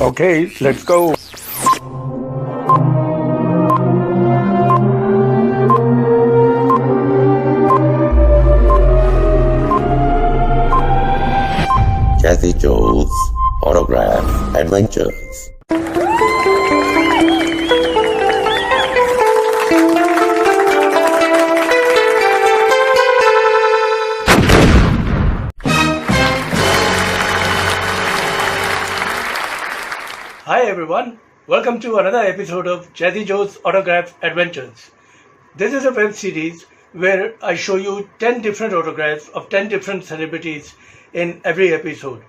Okay, let's go. Jazzy Joe's Autograph Adventures. Hi everyone, welcome to another episode of Jazzy Joe's Autograph Adventures. This is a web series where I show you 10 different autographs of 10 different celebrities in every episode.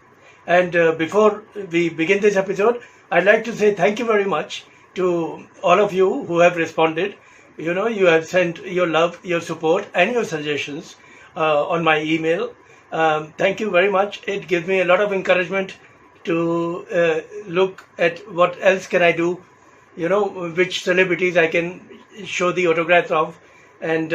And before we begin this episode, I'd like to say thank you very much to all of you who have responded. You know, you have sent your love, your support and your suggestions on my email. Thank you very much. It gives me a lot of encouragement to look at what else can I do, you know, which celebrities I can show the autographs of, and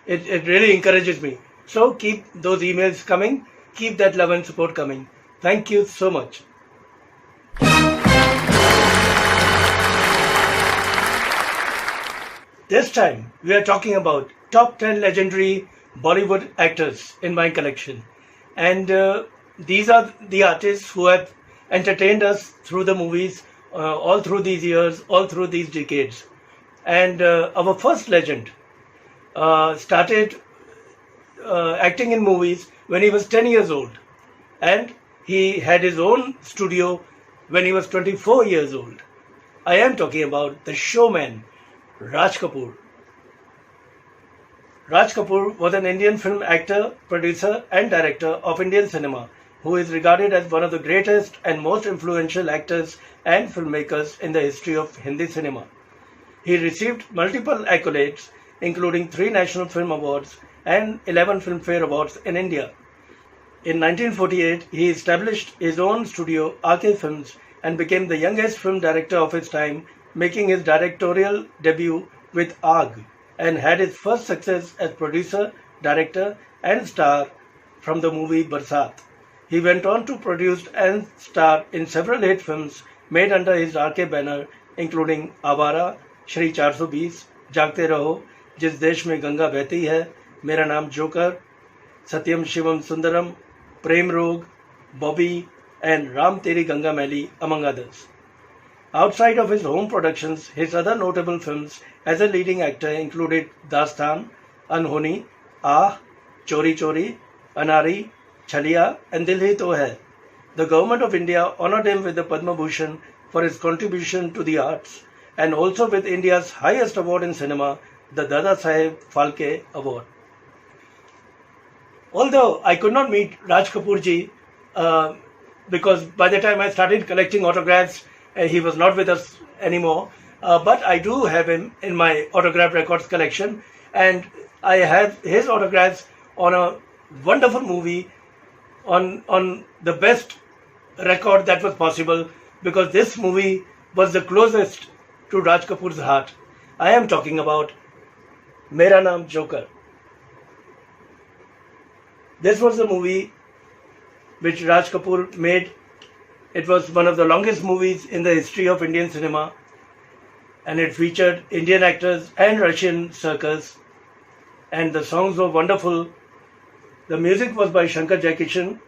it really encourages me. So keep those emails coming, keep that love and support coming. Thank you so much. This time we are talking about top 10 legendary Bollywood actors in my collection, and these are the artists who have entertained us through the movies, all through these years, all through these decades. And our first legend started acting in movies when he was 10 years old. And he had his own studio when he was 24 years old. I am talking about the showman, Raj Kapoor. Raj Kapoor was an Indian film actor, producer and director of Indian cinema, who is regarded as one of the greatest and most influential actors and filmmakers in the history of Hindi cinema. He received multiple accolades, including 3 National Film Awards and 11 Filmfare Awards in India. In 1948, he established his own studio, RK Films, and became the youngest film director of his time, making his directorial debut with Aag, and had his first success as producer, director and star from the movie Barsat. He went on to produce and star in several hit films made under his RK banner, including Avara, Shri 420, Jaagte Raho, Jis Desh Mein Ganga Behti Hai, Mera Naam Joker, Satyam Shivam Sundaram, Prem Rog, Bobby, and Ram Teri Ganga Maili, among others. Outside of his home productions, his other notable films as a leading actor included Dastan, Anhoni, Ah, Chori Chori, Anari, Chaliya and Dil Hi To Hai. The government of India honoured him with the Padma Bhushan for his contribution to the arts, and also with India's highest award in cinema, the Dada Saheb Phalke Award. Although I could not meet Raj Kapoor ji, because by the time I started collecting autographs, he was not with us anymore, but I do have him in my autograph records collection, and I have his autographs on a wonderful movie, on the best record that was possible, because this movie was the closest to Raj Kapoor's heart. I am talking about Mera Naam Joker. This was the movie which Raj Kapoor made. It was one of the longest movies in the history of Indian cinema, and it featured Indian actors and Russian circus, and the songs were wonderful. The music was by Shankar Jaikishan,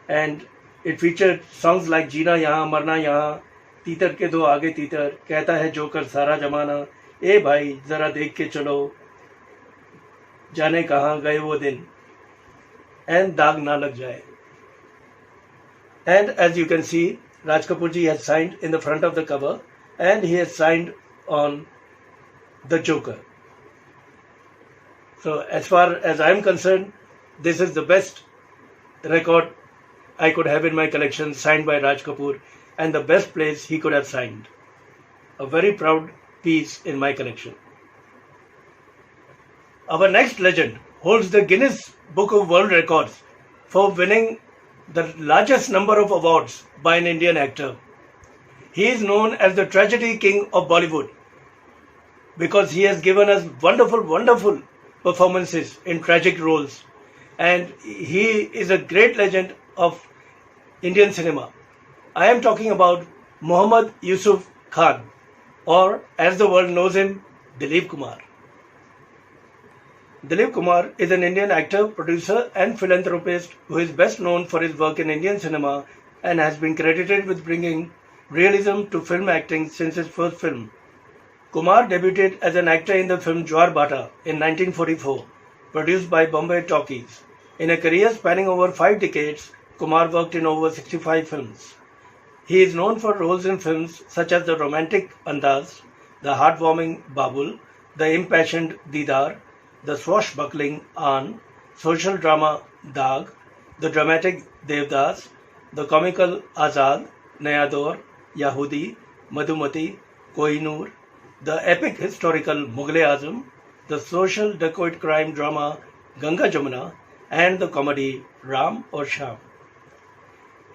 and it featured songs like Jeena Yahan, Marna Yahan, Teetar ke do aage teetar, Kehta hai Joker sara jamana, ए भाई जरा देख के चलो, जाने कहाँ गए वो दिन, and दाग ना लग जाए. And as you can see, Raj Kapoor ji has signed in the front of the cover, and he has signed on the Joker. So as far as I am concerned, this is the best record I could have in my collection, signed by Raj Kapoor, and the best place he could have signed. A very proud piece in my collection. Our next legend holds the Guinness Book of World Records for winning the largest number of awards by an Indian actor. He is known as the tragedy king of Bollywood because he has given us wonderful performances in tragic roles, and he is a great legend of Indian cinema. I am talking about Muhammad Yusuf Khan, or as the world knows him, Dilip Kumar. Dilip Kumar is an Indian actor, producer and philanthropist who is best known for his work in Indian cinema and has been credited with bringing realism to film acting since his first film. Kumar debuted as an actor in the film Jwar Bata in 1944, produced by Bombay Talkies. In a career spanning over 5 decades, Kumar worked in over 65 films. He is known for roles in films such as the romantic Andaz, the heartwarming Babul, the impassioned Didar, the swashbuckling Aan, social drama Daag, the dramatic Devdas, the comical Azad, Naya Daur, Yahudi, Madhumati, Kohinoor, the epic historical Mughal-e-Azam, the social dacoit crime drama Ganga Jamuna, and the comedy Ram or Sham.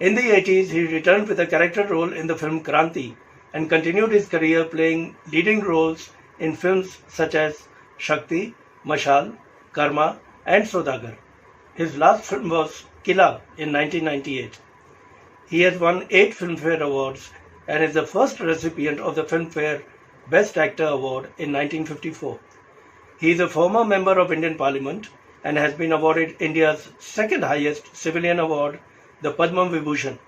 In the 80s, he returned with a character role in the film Kranti and continued his career playing leading roles in films such as Shakti, Mashal, Karma, and Sodagar. His last film was Killa in 1998. He has won 8 Filmfare Awards and is the first recipient of the Filmfare Best Actor Award in 1954. He is a former member of Indian Parliament and has been awarded India's second highest civilian award, the Padma Vibhushan,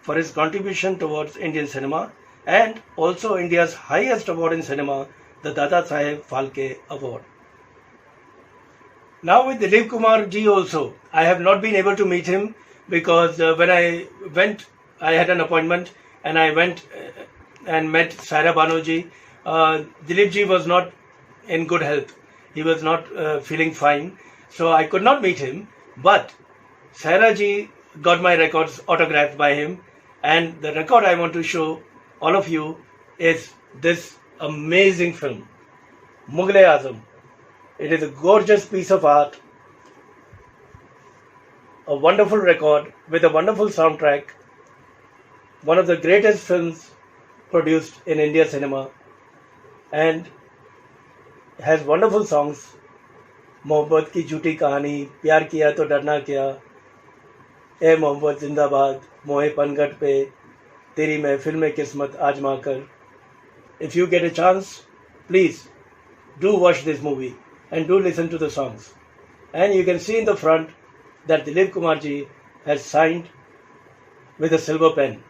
for his contribution towards Indian cinema, and also India's highest award in cinema, the Dada Saheb Phalke Award. Now with Dilip Kumar ji also, I have not been able to meet him because when I went, I had an appointment and I went and met Saira Banu ji. Dilip ji was not in good health. He was not feeling fine. So I could not meet him. But Saira ji got my records autographed by him. And the record I want to show all of you is this amazing film, Mughal-e-Azam. It is a gorgeous piece of art, a wonderful record with a wonderful soundtrack, one of the greatest films produced in India cinema, and has wonderful songs. मोहब्बत की झूठी कहानी, प्यार किया तो डरना क्या, ए मोहब्बत जिंदाबाद, मोहे पनघट पे, तेरी महफिल में किस्मत आजमा कर. If you get a chance, please do watch this movie and do listen to the songs. And you can see in the front that Dilip Kumar ji has signed with a silver pen.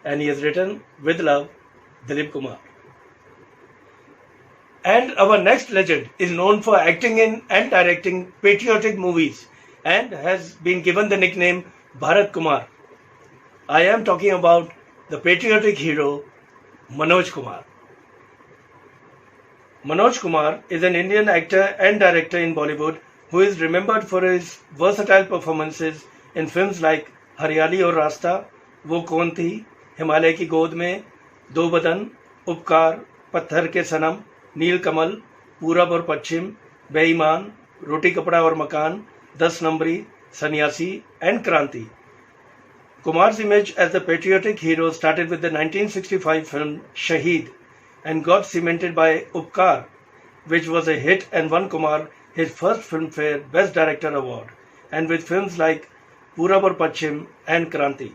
And he has written, "With love, Dilip Kumar." And our next legend is known for acting in and directing patriotic movies and has been given the nickname Bharat Kumar. I am talking about the patriotic hero Manoj Kumar. Manoj Kumar is an Indian actor and director in Bollywood who is remembered for his versatile performances in films like Haryali Aur Rasta, Wo Kaun Thi, Himalay Ki Goad Mein, Do Badan, Upkar, Patthar Ke Sanam, Neel Kamal, पूरब और पश्चिम, बेईमान, रोटी कपड़ा और मकान, 10 नंबरी, सन्यासी and क्रांति. Kumar's image as the patriotic hero started with the 1965 film Shaheed and got cemented by Upkar, which was a hit and won Kumar his first Filmfare Best Director Award, and with films like Purab aur Pachchim and Kranti.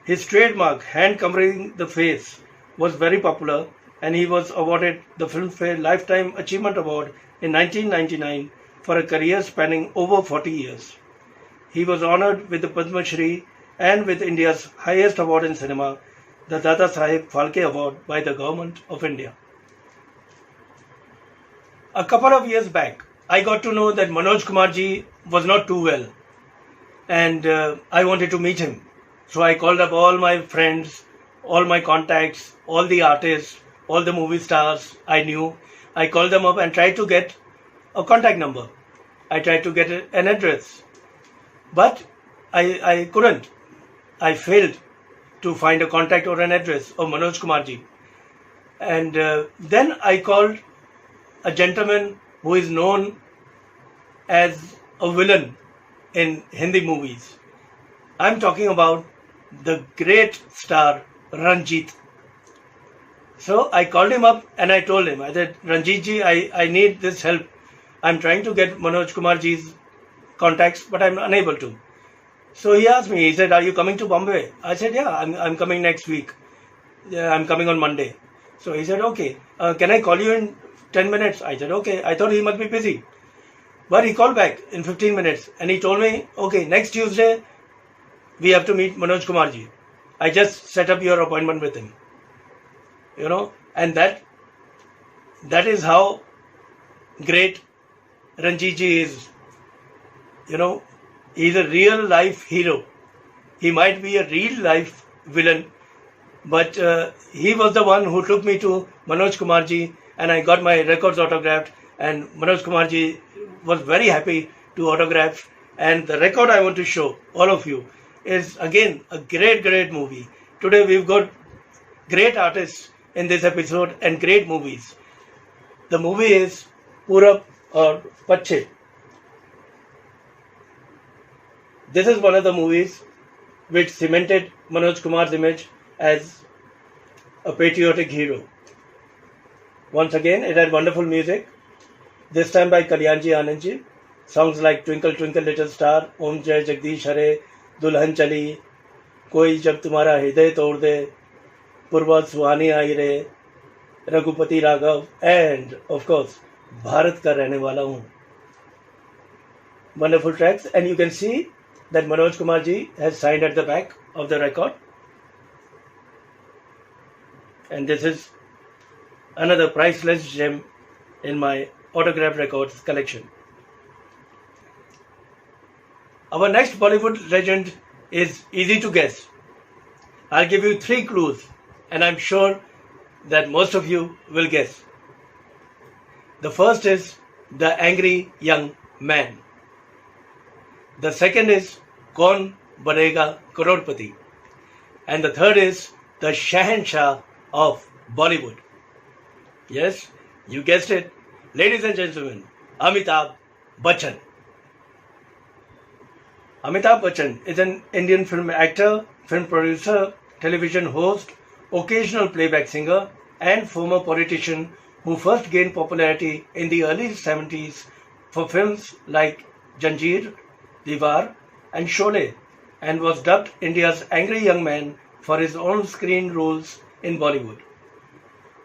His trademark, hand covering the face, was very popular, and he was awarded the Filmfare Lifetime Achievement Award in 1999 for a career spanning over 40 years. He was honored with the Padma Shri and with India's highest award in cinema, the Dada Saheb Phalke Award by the Government of India. A couple of years back, I got to know that Manoj Kumar ji was not too well, and I wanted to meet him. So I called up all my friends, all my contacts, all the artists, all the movie stars I knew. I called them up and tried to get a contact number. I tried to get an address. But I couldn't. I failed to find a contact or an address of Manoj Kumar ji. And then I called a gentleman who is known as a villain in Hindi movies. I'm talking about the great star Ranjit. So I called him up and I told him, I said, Ranjit ji, I need this help. I'm trying to get Manoj Kumar ji's contacts, but I'm unable to. So he asked me, he said, "Are you coming to Bombay?" I said, "Yeah, I'm coming next week. Yeah, I'm coming on Monday." So he said, "Okay, can I call you in 10 minutes?" I said, "Okay." I thought he must be busy. But he called back in 15 minutes and he told me, "Okay, next Tuesday, we have to meet Manoj Kumarji. I just set up your appointment with him." And that is how great Ranjitji is. He's a real life hero. He might be a real life villain, but he was the one who took me to Manoj Kumarji and I got my records autographed, and Manoj Kumarji was very happy to autograph. And the record I want to show all of you is again a great movie. Today we've got great artists in this episode and great movies. The movie is Purab or Pache. This is one of the movies which cemented Manoj Kumar's image as a patriotic hero. Once again, it had wonderful music, this time by Kalyanji Anandji. Songs like Twinkle Twinkle Little Star, Om Jai Jagdish Hare, Dulhan Chali, Koi Jab Tumhara Hriday Tod De, Purva Suhani Aayi Re, Raghupati Raghav, and of course, Bharat Ka Rehne Wala Hoon. Wonderful tracks, and you can see that Manoj Kumarji has signed at the back of the record. And this is another priceless gem in my autograph records collection. Our next Bollywood legend is easy to guess. I'll give you 3 clues and I'm sure that most of you will guess. The first is the angry young man. The second is Kaun Banega Crorepati. And the third is the Shahenshah of Bollywood. Yes, you guessed it. Ladies and gentlemen, Amitabh Bachchan. Amitabh Bachchan is an Indian film actor, film producer, television host, occasional playback singer, and former politician who first gained popularity in the early 70s for films like Janjeer, Diwar, and Sholay, and was dubbed India's angry young man for his on-screen roles in Bollywood.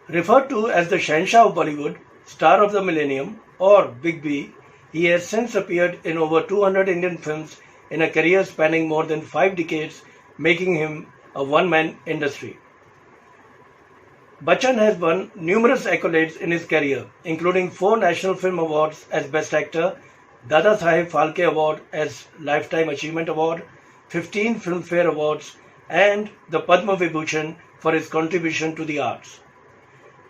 Referred to as the Shahenshah of Bollywood, star of the millennium, or Big B, he has since appeared in over 200 Indian films in a career spanning more than 5 decades, making him a one-man industry. Bachchan has won numerous accolades in his career, including 4 National Film Awards as Best Actor, Dada Saheb Phalke Award as Lifetime Achievement Award, 15 Filmfare Awards, and the Padma Vibhushan for his contribution to the arts.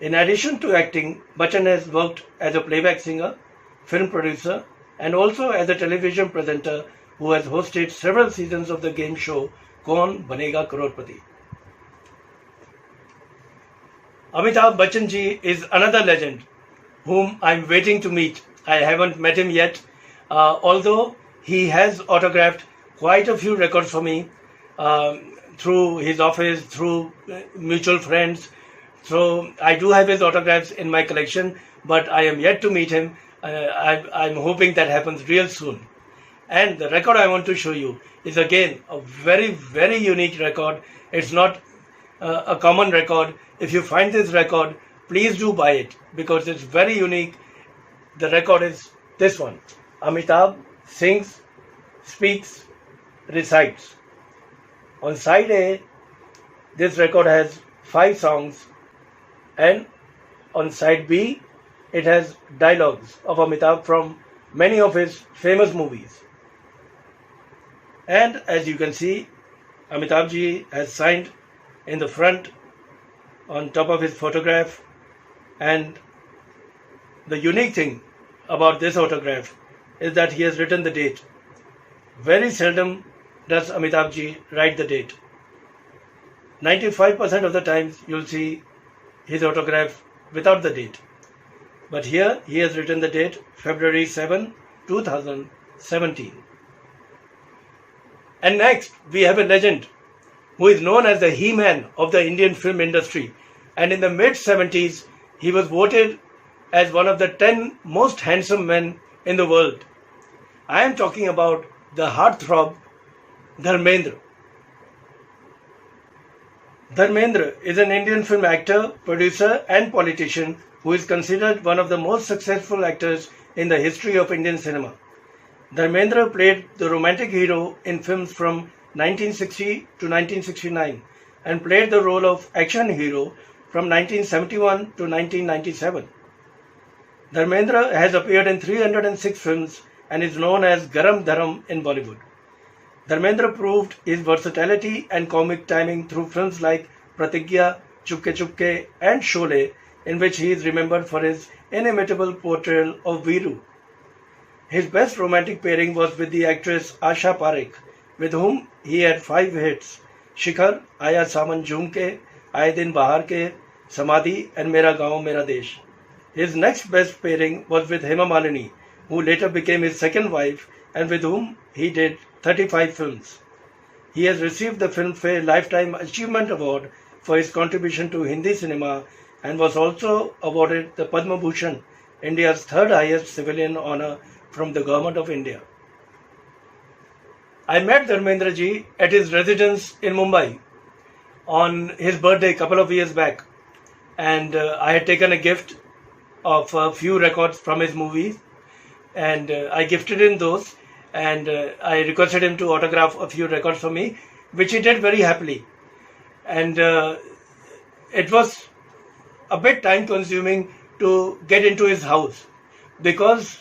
In addition to acting, Bachchan has worked as a playback singer, film producer, and also as a television presenter who has hosted several seasons of the game show Kaun Banega Crorepati. Amitabh Bachchan ji is another legend whom I'm waiting to meet. I haven't met him yet, although he has autographed quite a few records for me through his office, through mutual friends. So I do have his autographs in my collection, but I am yet to meet him. I'm hoping that happens real soon. And the record I want to show you is again a very unique record. It's not a common record. If you find this record, please do buy it because it's very unique. The record is this one. Amitabh sings, speaks, recites. On side A, this record has 5 songs, and on side B, it has dialogues of Amitabh from many of his famous movies. And as you can see, Amitabh ji has signed in the front on top of his photograph. And the unique thing about this autograph is that he has written the date. Very seldom does Amitabh ji write the date. 95% of the times you'll see his autograph without the date. But here he has written the date February 7, 2017. And next we have a legend who is known as the He-Man of the Indian film industry. And in the mid-70s he was voted as one of the 10 most handsome men in the world. I am talking about the heartthrob Dharmendra. Dharmendra is an Indian film actor, producer, and politician who is considered one of the most successful actors in the history of Indian cinema. Dharmendra played the romantic hero in films from 1960 to 1969 and played the role of action hero from 1971 to 1997. Dharmendra has appeared in 306 films and is known as Garam Dharam in Bollywood. Dharmendra proved his versatility and comic timing through films like Pratigya, Chupke Chupke and Sholay, in which he is remembered for his inimitable portrayal of Veeru. His best romantic pairing was with the actress Asha Parekh, with whom he had 5 hits: Shikhar, Aya Saman Jhumke, Aaye Din Bahar Ke, Samadhi and Mera Gaon Mera Desh. His next best pairing was with Hema Malini, who later became his second wife and with whom he did 35 films. He has received the Filmfare Lifetime Achievement Award for his contribution to Hindi cinema and was also awarded the Padma Bhushan, India's third highest civilian honour from the Government of India. I met Dharmendra ji at his residence in Mumbai on his birthday a couple of years back, and I had taken a gift of a few records from his movies, and I gifted him those, and I requested him to autograph a few records for me, which he did very happily. And it was a bit time consuming to get into his house because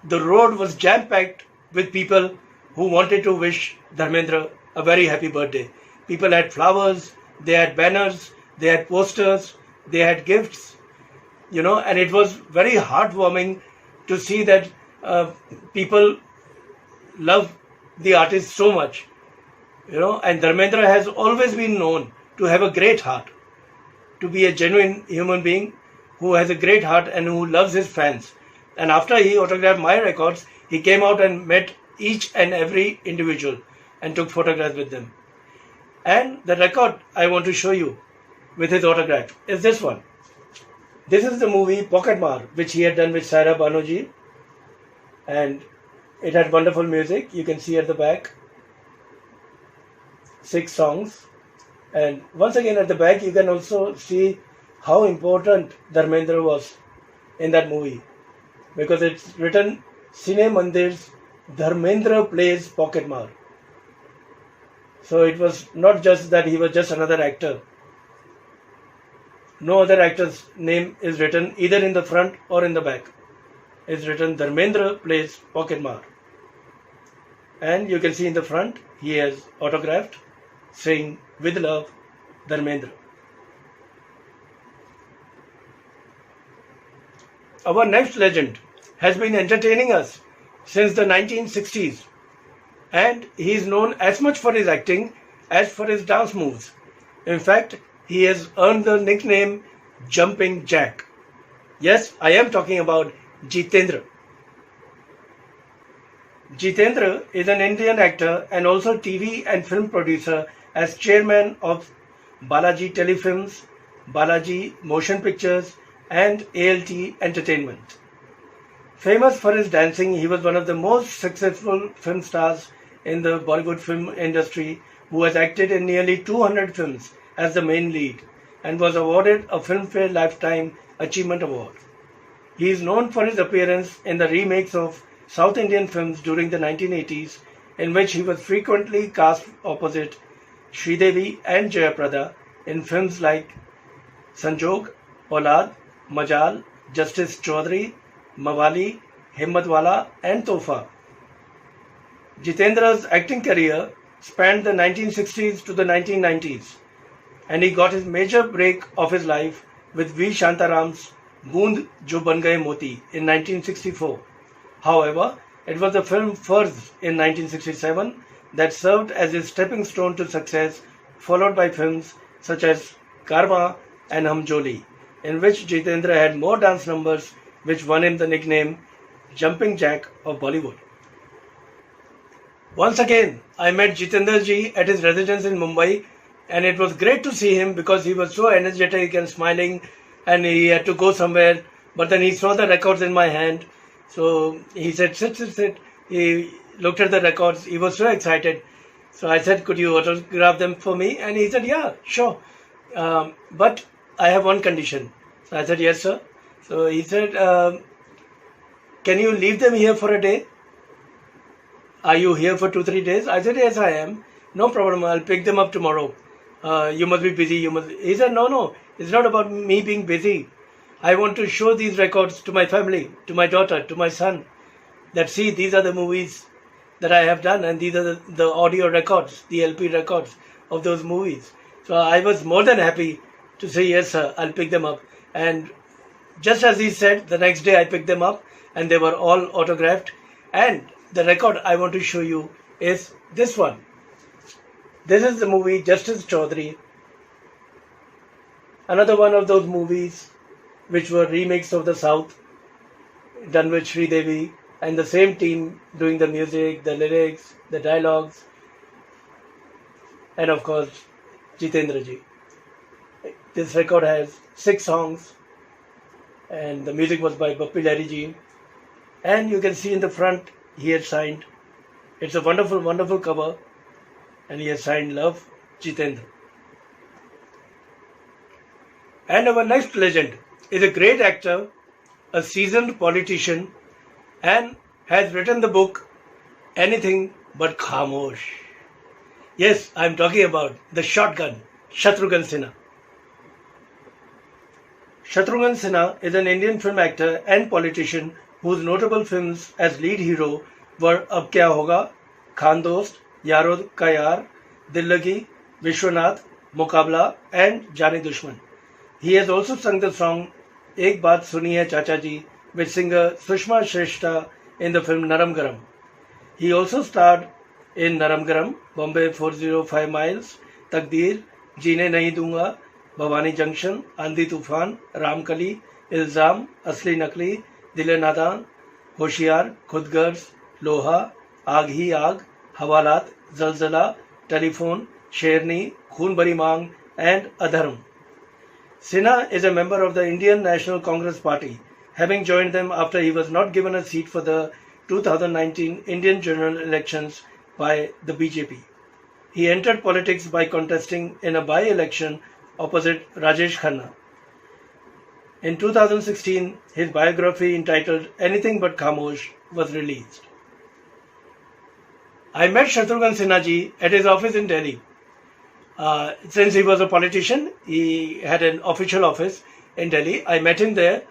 the road was jam packed with people who wanted to wish Dharmendra a very happy birthday. People had flowers, they had banners, they had posters, they had gifts, and it was very heartwarming to see that people love the artist so much, and Dharmendra has always been known to have a great heart, to be a genuine human being who has a great heart and who loves his fans. And after he autographed my records, he came out and met each and every individual and took photographs with them. And the record I want to show you with his autograph is this one. This is the movie Pocket Mar, which he had done with Saira Banuji, and it had wonderful music. You can see at the back 6 songs, and once again at the back you can also see how important Dharmendra was in that movie, because it's written Cine Mandir's Dharmendra plays Pocket Mar. So it was not just that he was just another actor. No other actor's name is written either in the front or in the back. It's written Dharmendra plays Pocket Mar. And you can see in the front he has autographed saying with love Dharmendra. Our next legend has been entertaining us since the 1960s, and he is known as much for his acting as for his dance moves. In fact, he has earned the nickname Jumping Jack. Yes, I am talking about Jitendra. Jitendra is an Indian actor and also TV and film producer, as chairman of Balaji Telefilms, Balaji Motion Pictures and ALT Entertainment. Famous for his dancing, he was one of the most successful film stars in the Bollywood film industry, who has acted in nearly 200 films as the main lead and was awarded a Filmfare Lifetime Achievement Award. He is known for his appearance in the remakes of South Indian films during the 1980s, in which he was frequently cast opposite Sridevi and Jayaprada in films like Sanjog, Aulad, Majal, Justice Chaudhary, Mawali, Himmatwala and Tofa. Jitendra's acting career spanned the 1960s to the 1990s, and he got his major break of his life with V. Shantaram's Boond Jo Ban Gaye Moti in 1964. However, it was the film Farz in 1967 that served as his stepping stone to success, followed by films such as Karma and Hum Joli, in which Jitendra had more dance numbers, which won him the nickname Jumping Jack of Bollywood. Once again, I met Jitendra ji at his residence in Mumbai, and it was great to see him because he was so energetic and smiling, and he had to go somewhere, but then he saw the records in my hand. So he said, sit. He looked at the records. He was so excited. So I said, could you autograph them for me? And he said, yeah, sure. But I have one condition. So I said, yes, sir. So he said, can you leave them here for a day? Are you here for 2-3 days? I said, yes, I am. No problem. I'll pick them up tomorrow. You must be busy. He said, no. It's not about me being busy. I want to show these records to my family, to my daughter, to my son. That see, these are the movies that I have done, and these are the audio records, the LP records of those movies. So I was more than happy to say, yes, sir, I'll pick them up. And just as he said, the next day I picked them up, and they were all autographed. And the record I want to show you is this one. This is the movie Justice Chaudhary. Another one of those movies which were remakes of the South, done with Sri Devi, and the same team doing the music, the lyrics, the dialogues, and of course, Jitendra ji. This record has 6 songs, and the music was by Bappi Lahiri ji. And you can see in the front, he had signed. It's a wonderful, wonderful cover, and he has signed Love, Jitendra. And our next legend is a great actor, a seasoned politician, and has written the book Anything But Khamosh. Yes, I am talking about the shotgun, Shatrughan Sinha. Shatrughan Sinha is an Indian film actor and politician whose notable films as lead hero were Ab Kya Hoga, Khan Dost, Yaro Ka Yaar, Dil Lagi, Vishwanath, Muqabla, and Jani Dushman. He has also sung the song Ek Baat Suni Hai Chacha Ji with singer Sushma Shrestha in the film Naram Garam. He also starred in Naram Garam, Bombay 405 Miles, Takdeer, Jeene Nahi Dunga, Bhavani Junction, Andhi Tufan, Ramkali, Ilzam, Asli Nakli, Dil Nadan, Hoshiar, Khudgarz, Loha, Aag Hi Aag, Havalat, Zalzala, Telephone, Sherni, Khoon Bari Maang, and Adharm. Sinha is a member of the Indian National Congress Party, having joined them after he was not given a seat for the 2019 Indian general elections by the BJP. He entered politics by contesting in a by-election opposite Rajesh Khanna. In 2016, his biography entitled Anything But Khamosh was released. I met Shatrughan Sinha ji at his office in Delhi. Since he was a politician, he had an official office in Delhi. I met him there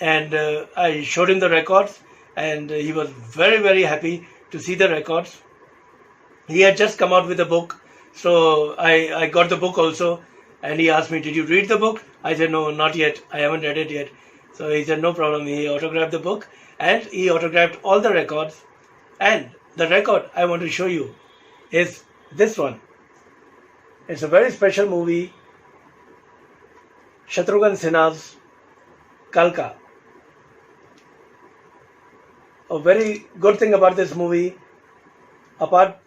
and I showed him the records, and he was very, very happy to see the records. He had just come out with a book, so I got the book also, and he asked me, did you read the book? I said, no, not yet. I haven't read it yet. So he said, no problem. He autographed the book and he autographed all the records. And the record I want to show you is this one. It's a very special movie, Shatrughan Sinha's Kalka. A very good thing about this movie, apart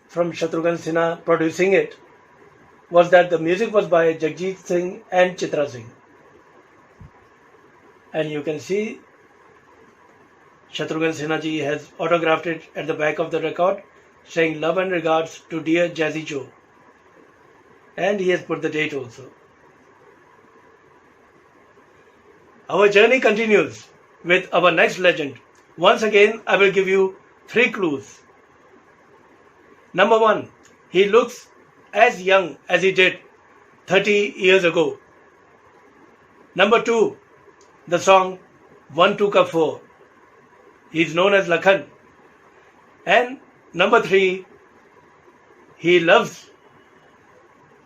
from Shatrughan Sinha producing it, was that the music was by Jagjit Singh and Chitra Singh. And you can see Shatrughan Sinha ji has autographed it at the back of the record, saying love and regards to dear Jazzy Joe. And he has put the date also. Our journey continues with our next legend. Once again, I will give you 3 clues. Number 1, he looks as young as he did 30 years ago. Number 2, the song 1 2 Ka 4. He is known as Lakhan. And number 3, he loves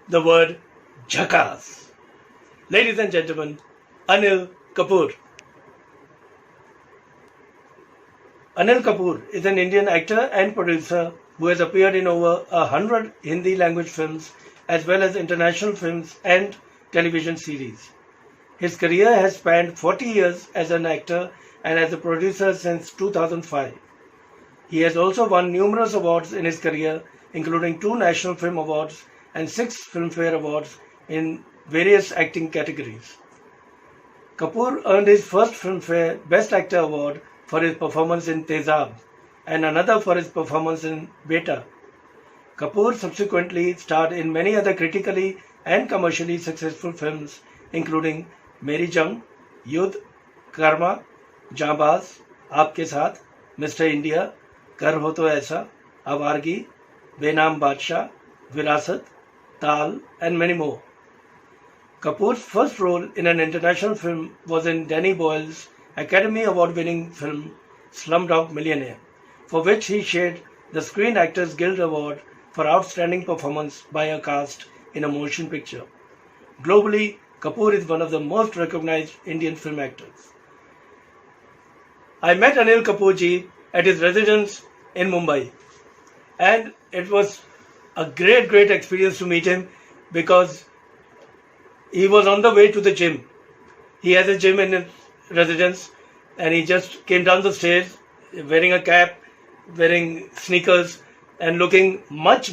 the word Jhakas. Ladies and gentlemen, Anil Kapoor. Anil Kapoor is an Indian actor and producer who has appeared in over 100 Hindi language films as well as international films and television series. His career has spanned 40 years as an actor and as a producer since 2005. He has also won numerous awards in his career, including 2 National Film Awards and 6 Filmfare Awards in various acting categories. Kapoor earned his first Filmfare Best Actor Award for his performance in Tezab and another for his performance in Beta. Kapoor subsequently starred in many other critically and commercially successful films, including Meri Jung, Yudh, Karma, Jambaz, Aapke Saath, Mr. India, Kar Ho To Aisa, Awargi, Benam Badshah, Virasat, Taal, and many more. Kapoor's first role in an international film was in Danny Boyle's Academy Award-winning film Slumdog Millionaire, for which he shared the Screen Actors Guild Award for Outstanding Performance by a Cast in a Motion Picture. Globally, Kapoor is one of the most recognized Indian film actors. I met Anil Kapoor ji at his residence in Mumbai, and it was a great experience to meet him because he was on the way to the gym. He has a gym in his residence and he just came down the stairs wearing a cap, wearing sneakers and looking much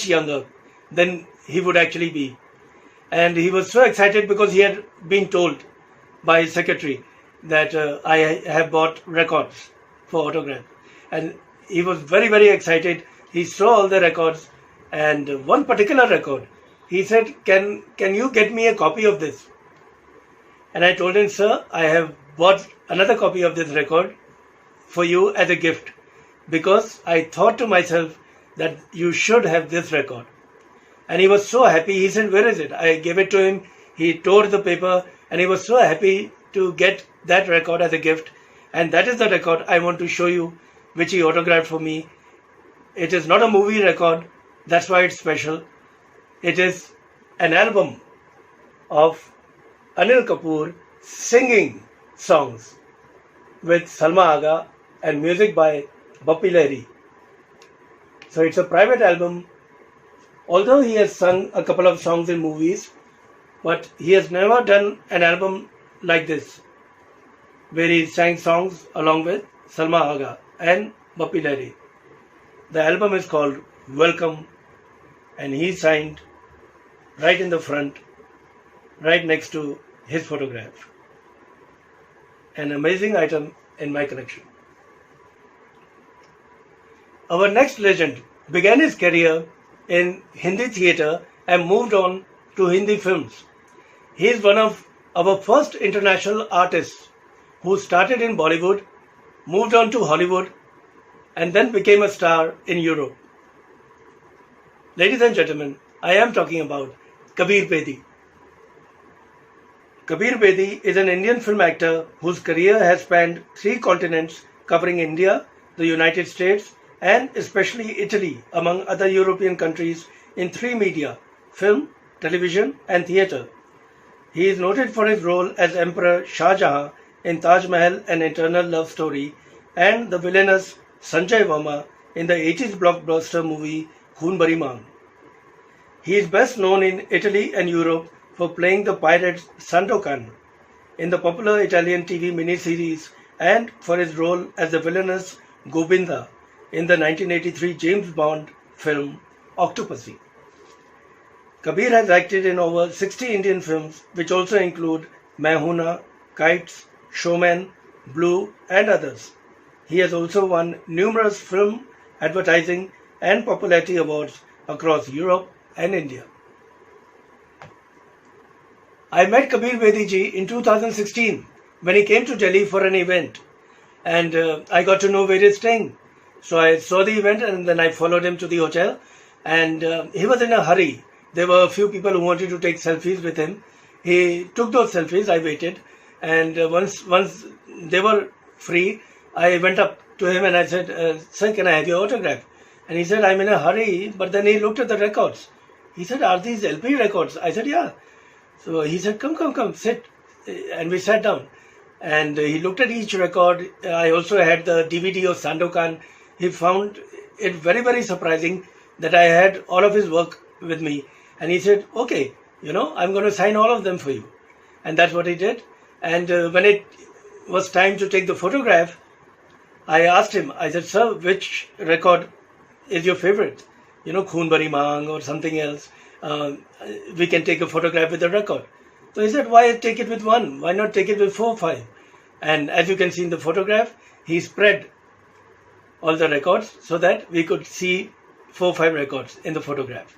younger than he would actually be. And he was so excited because he had been told by his secretary that I have bought records for autograph. And he was very excited. He saw all the records and one particular record. He said, can you get me a copy of this? And I told him, sir, I have bought another copy of this record for you as a gift because I thought to myself that you should have this record. And he was so happy. He said, where is it? I gave it to him. He tore the paper and he was so happy to get that record as a gift. And that is the record I want to show you, which he autographed for me. It is not a movie record. That's why it's special. It is an album of Anil Kapoor singing songs with Salma Agha and music by Bappi Lahiri. So it's a private album. Although he has sung a couple of songs in movies, but he has never done an album like this, where he sang songs along with Salma Agha and Bappi Lahiri. The album is called Welcome, and he signed right in the front, right next to his photograph. An amazing item in my collection. Our next legend began his career in Hindi theatre and moved on to Hindi films. He is one of our first international artists who started in Bollywood, moved on to Hollywood, and then became a star in Europe. Ladies and gentlemen, I am talking about Kabir Bedi. Kabir Bedi is an Indian film actor whose career has spanned 3 continents covering India, the United States, and especially Italy, among other European countries, in 3 media: film, television, and theatre. He is noted for his role as Emperor Shah Jahan in Taj Mahal: An Eternal Love Story and the villainous Sanjay Verma in the 80s blockbuster movie Khoon Bari Maang. He is best known in Italy and Europe for playing the pirate Sandokan in the popular Italian TV miniseries and for his role as the villainous Gobinda in the 1983 James Bond film Octopussy. Kabir has acted in over 60 Indian films, which also include Main Hoon Na, Kites, Showman, Blue, and others. He has also won numerous film, advertising, and popularity awards across Europe and India. I met Kabir Bedi ji in 2016 when he came to Delhi for an event, and I got to know where he's staying. So I saw the event and then I followed him to the hotel, and he was in a hurry. There were a few people who wanted to take selfies with him. He took those selfies, I waited, and once they were free, I went up to him and I said, sir, can I have your autograph? And he said, I'm in a hurry, but then he looked at the records. He said, are these LP records? I said, yeah. So he said, come, sit. And we sat down. And he looked at each record. I also had the DVD of Sandokan. He found it very surprising that I had all of his work with me. And he said, okay, I'm going to sign all of them for you. And that's what he did. And when it was time to take the photograph, I asked him, I said, sir, which record is your favorite? Khoon Bari Maang or something else. We can take a photograph with the record. So he said, why take it with one? Why not take it with 4 or 5? And as you can see in the photograph, he spread all the records so that we could see 4-5 records in the photograph.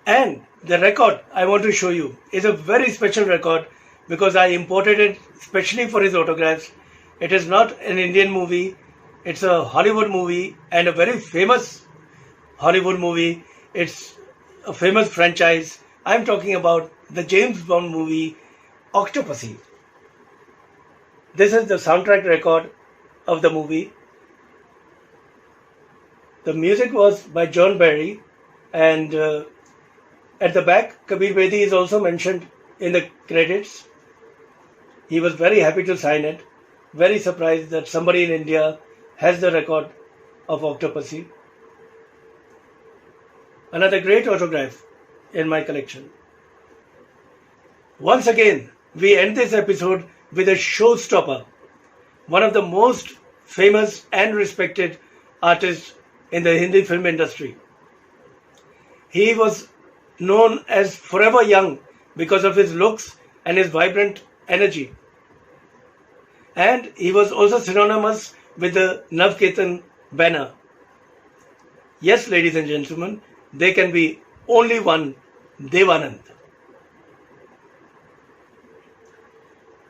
And the record I want to show you is a very special record because I imported it specially for his autographs. It is not an Indian movie, it's a Hollywood movie and a very famous Hollywood movie. It's a famous franchise. I'm talking about the James Bond movie Octopussy. This is the soundtrack record of the movie. The music was by John Barry, and at the back, Kabir Bedi is also mentioned in the credits. He was very happy to sign it, very surprised that somebody in India has the record of Octopussy. Another great autograph in my collection. Once again, we end this episode with a showstopper, one of the most famous and respected artists in the Hindi film industry. He was known as Forever Young because of his looks and his vibrant energy. And he was also synonymous with the Navketan banner. Yes, ladies and gentlemen, there can be only one Devanand.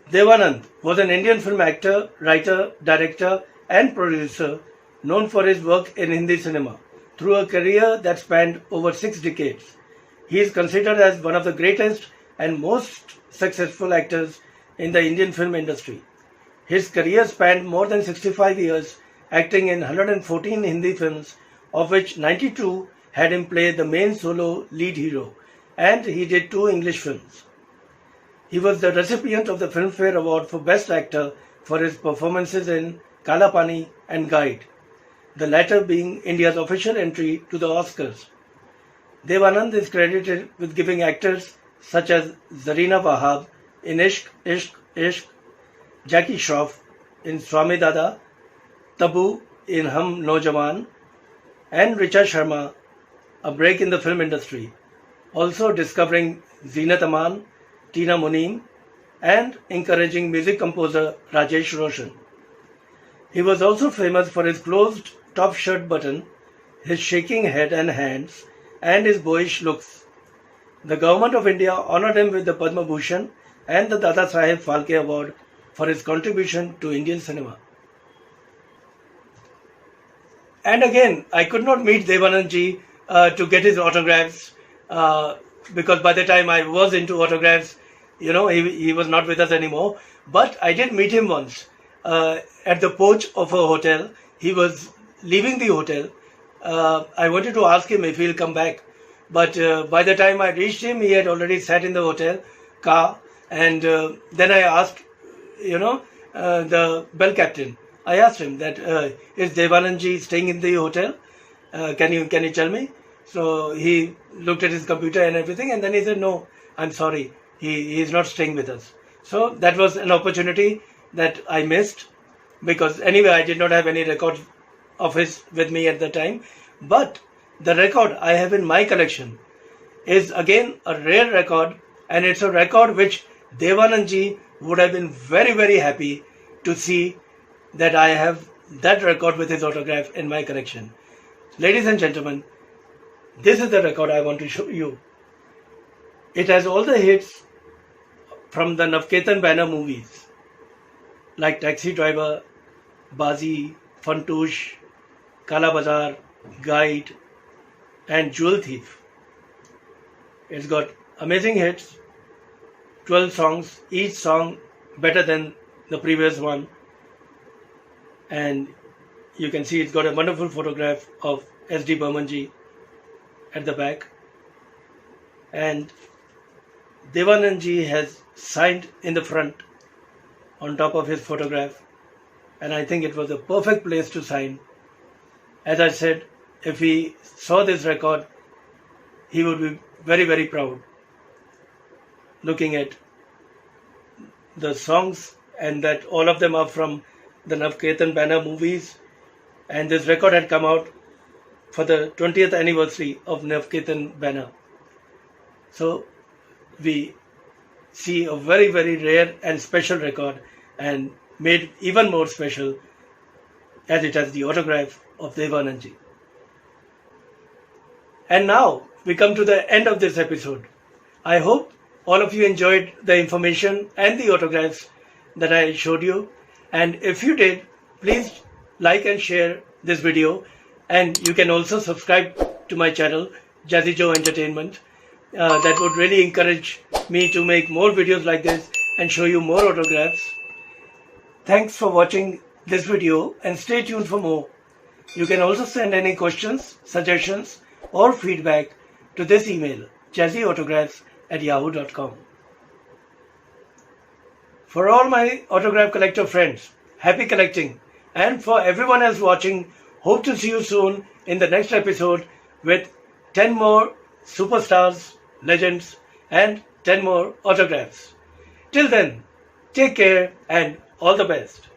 Devanand was an Indian film actor, writer, director and producer known for his work in Hindi cinema through a career that spanned over 6 decades. He is considered as one of the greatest and most successful actors in the Indian film industry. His career spanned more than 65 years, acting in 114 Hindi films, of which 92 had him play the main solo lead hero, and he did 2 English films. He was the recipient of the Filmfare Award for Best Actor for his performances in Kala Pani and Guide, the latter being India's official entry to the Oscars. Devanand is credited with giving actors such as Zarina Wahab in Ishq, Ishq, Ishq, Jackie Shroff in Swami Dada, Tabu in Hum Naujawan, and Richa Sharma a break in the film industry, also discovering Zeenat Aman, Tina Muneem, and encouraging music composer Rajesh Roshan. He was also famous for his closed top shirt button, his shaking head and hands, and his boyish looks. The Government of India honoured him with the Padma Bhushan and the Dada Saheb Phalke Award for his contribution to Indian cinema. And again, I could not meet Devanand ji to get his autographs because by the time I was into autographs, he was not with us anymore. But I did meet him once at the porch of a hotel. He was leaving the hotel. I wanted to ask him if he'll come back. But by the time I reached him, he had already sat in the hotel car. And then I asked, the bell captain. I asked him that, is Devanand ji staying in the hotel? Can you tell me? So he looked at his computer and everything, and then he said, no, I'm sorry, he is not staying with us. So that was an opportunity that I missed, because anyway, I did not have any record of his with me at the time. But the record I have in my collection is again a rare record, and it's a record which Devanand ji would have been very, very happy to see that I have that record with his autograph in my collection. Ladies and gentlemen, this is the record I want to show you. It has all the hits from the Navketan banner movies like Taxi Driver, Bazi, Fantoosh, Kala Bazaar, Guide and Jewel Thief. It's got amazing hits, 12 songs, each song better than the previous one. And you can see it's got a wonderful photograph of S.D. Burman ji at the back. And Devanand ji has signed in the front on top of his photograph. And I think it was a perfect place to sign. As I said, if he saw this record, he would be very, very proud looking at the songs, and that all of them are from the Navketan banner movies. And this record had come out for the 20th anniversary of Navketan banner. So we see a very, very rare and special record, and made even more special as it has the autograph of Devanand ji. And now we come to the end of this episode. I hope all of you enjoyed the information and the autographs that I showed you. And if you did, please like and share this video. And you can also subscribe to my channel, Jazzy Joe Entertainment. That would really encourage me to make more videos like this and show you more autographs. Thanks for watching this video and stay tuned for more. You can also send any questions, suggestions or feedback to this email, jazzyautographs@yahoo.com. For all my autograph collector friends, happy collecting, and for everyone else watching, hope to see you soon in the next episode with 10 more superstars, legends and 10 more autographs. Till then, take care and all the best.